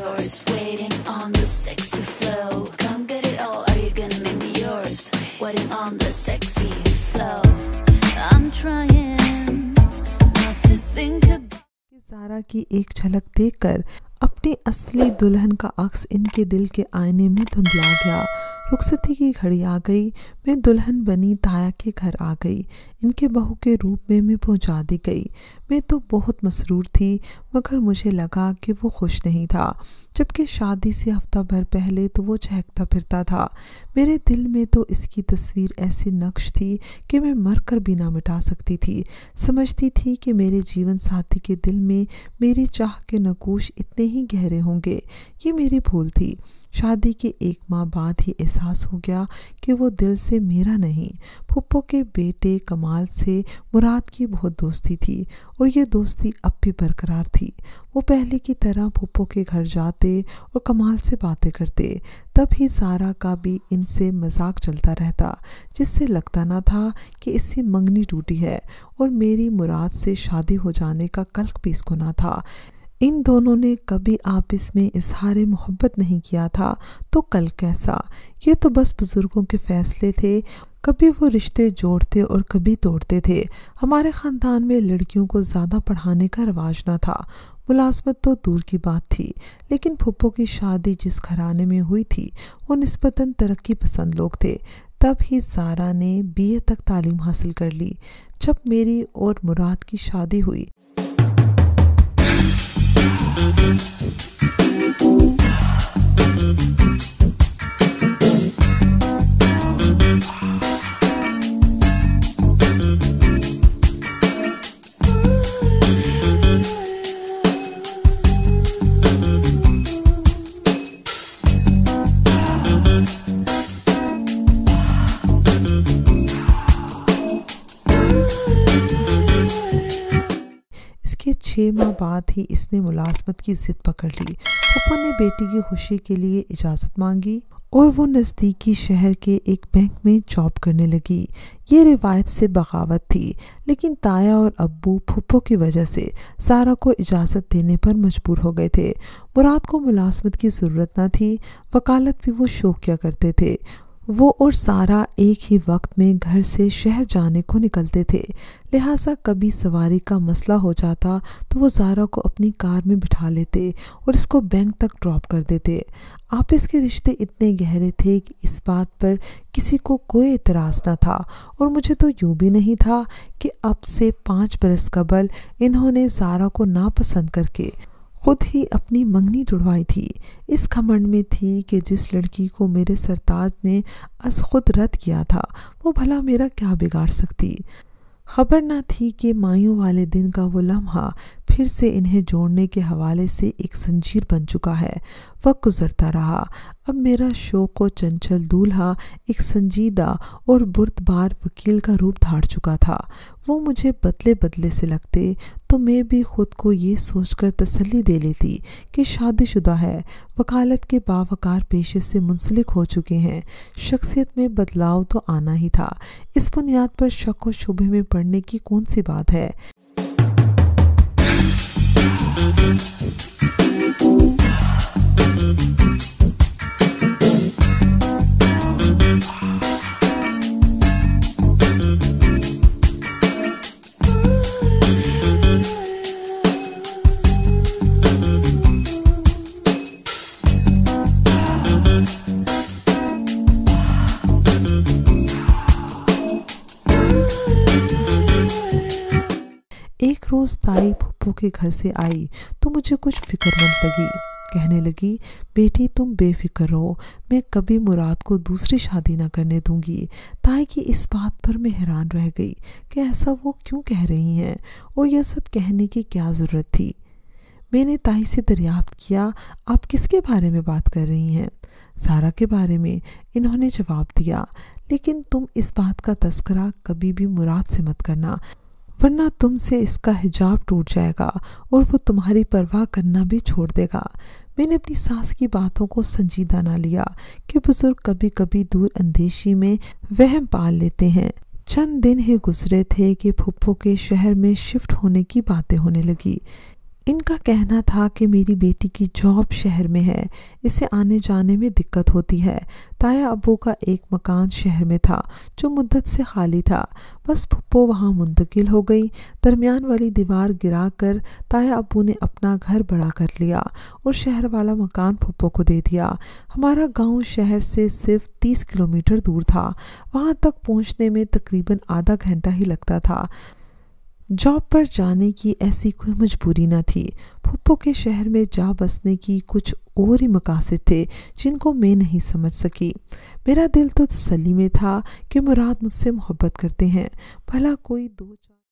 yours, waiting on the sexy flow. Come get it all, are you gonna make me yours? Waiting on the sexy flow. I'm trying not to think about. Zaara की एक झलक देखकर अपनी असली दुल्हन का अक्स इनके दिल के आईने में धुंधला गया। रुखसती की घड़ी आ गई, मैं दुल्हन बनी ताया के घर आ गई। इनके बहू के रूप में मैं पहुंचा दी गई। मैं तो बहुत मसरूर थी, मगर मुझे लगा कि वो खुश नहीं था, जबकि शादी से हफ्ता भर पहले तो वो चहकता फिरता था। मेरे दिल में तो इसकी तस्वीर ऐसी नक्श थी कि मैं मर कर भी ना मिटा सकती थी। समझती थी कि मेरे जीवन साथी के दिल में मेरी चाह के नकूश इतने ही गहरे होंगे। ये मेरी भूल थी। शादी के 1 माह बाद ही एहसास हो गया कि वो दिल से मेरा नहीं। फुप्पो के बेटे कमाल से मुराद की बहुत दोस्ती थी और ये दोस्ती अब भी बरकरार थी। वो पहले की तरह फुप्पो के घर जाते और कमाल से बातें करते। तब ही ज़ारा का भी इनसे मजाक चलता रहता, जिससे लगता ना था कि इससे मंगनी टूटी है और मेरी मुराद से शादी हो जाने का कल्क भी इसको ना था। इन दोनों ने कभी आपस में इजहार मोहब्बत नहीं किया था, तो कल कैसा? ये तो बस बुजुर्गों के फैसले थे। कभी वो रिश्ते जोड़ते और कभी तोड़ते थे। हमारे ख़ानदान में लड़कियों को ज़्यादा पढ़ाने का रवाज ना था। मुलाजमत तो दूर की बात थी, लेकिन फुप्पो की शादी जिस घराने में हुई थी वो निस्बतन तरक्की पसंद लोग थे। तब ही ज़ारा ने BA तक तालीम हासिल कर ली। जब मेरी और मुराद की शादी हुई के 6 माह बाद ही इसने मुलाजमत की जिद पकड़ ली। फुप्पो ने बेटी की खुशी के लिए इजाज़त मांगी और वो नज़दीकी शहर के एक बैंक में जॉब करने लगी। ये रिवायत से बगावत थी, लेकिन ताया और अब्बू फुप्पो की वजह से ज़ारा को इजाज़त देने पर मजबूर हो गए थे। मुराद को मुलाजमत की ज़रूरत न थी, वकालत भी वो शौक किया करते थे। वो और ज़ारा एक ही वक्त में घर से शहर जाने को निकलते थे, लिहाजा कभी सवारी का मसला हो जाता तो वो ज़ारा को अपनी कार में बिठा लेते और इसको बैंक तक ड्रॉप कर देते। आपस के रिश्ते इतने गहरे थे कि इस बात पर किसी को कोई एतराज़ न था, और मुझे तो यूँ भी नहीं था कि अब से 5 बरस कबल इन्होंने ज़ारा को नापसंद करके खुद ही अपनी मंगनी तुड़वाई थी। इस घमंड में थी कि जिस लड़की को मेरे सरताज ने अस खुद रद्द किया था, वो भला मेरा क्या बिगाड़ सकती। खबर न थी कि मायूं वाले दिन का वो लम्हा फिर से इन्हें जोड़ने के हवाले से एक जंजीर बन चुका है। वक्त गुजरता रहा। अब मेरा शौक व चंचल दूल्हा एक संजीदा और बुर्दबार वकील का रूप धार चुका था। वो मुझे बदले बदले से लगते तो मैं भी खुद को ये सोचकर तसल्ली दे लेती कि शादीशुदा है, वकालत के बावकार पेशे से मुंसलिक हो चुके हैं। शख्सियत में बदलाव तो आना ही था। इस बुनियाद पर शक व शुबे में पड़ने की कौन सी बात है। एक रोज़ ताई फुप्पो के घर से आई तो मुझे कुछ फिक्रमंद लगी। कहने लगी, बेटी तुम बेफिक्र रहो, मैं कभी मुराद को दूसरी शादी न करने दूंगी। ताई की इस बात पर मैं हैरान रह गई कि ऐसा वो क्यों कह रही हैं और यह सब कहने की क्या ज़रूरत थी। मैंने ताई से दरियाफ्त किया, आप किसके बारे में बात कर रही हैं? ज़ारा के बारे में, इन्होंने जवाब दिया। लेकिन तुम इस बात का तस्करा कभी भी मुराद से मत करना, वरना तुमसे इसका हिजाब टूट जाएगा और वो तुम्हारी परवाह करना भी छोड़ देगा। मैंने अपनी सास की बातों को संजीदा ना लिया कि बुजुर्ग कभी कभी दूर अंदेशी में वहम पाल लेते हैं। चंद दिन ही गुजरे थे कि फुप्पो के शहर में शिफ्ट होने की बातें होने लगी। ان کا کہنا تھا کہ میری بیٹی کی جاب شہر میں ہے، اسے آنے جانے میں دقت ہوتی ہے۔ تایا ابو کا ایک مکان شہر میں تھا جو مدت سے خالی تھا، بس پھپھو وہاں منتقل ہو گئی۔ درمیان والی دیوار گرا کر تایا ابو نے اپنا گھر بڑا کر لیا اور شہر والا مکان پھپھو کو دے دیا۔ ہمارا گاؤں شہر سے صرف 30 کلومیٹر دور تھا، وہاں تک پہنچنے میں تقریباً آدھا گھنٹہ ہی لگتا تھا۔ جاب پر جانے کی ایسی کوئی مجبوری نہ تھی۔ پھپھو کے شہر میں جا بسنے کی کچھ اور ہی مقاصد تھے جن کو میں نہیں سمجھ سکی۔ میرا دل تو تسلی میں تھا کہ مراد مجھ سے محبت کرتے ہیں، بھلا کوئی دو چار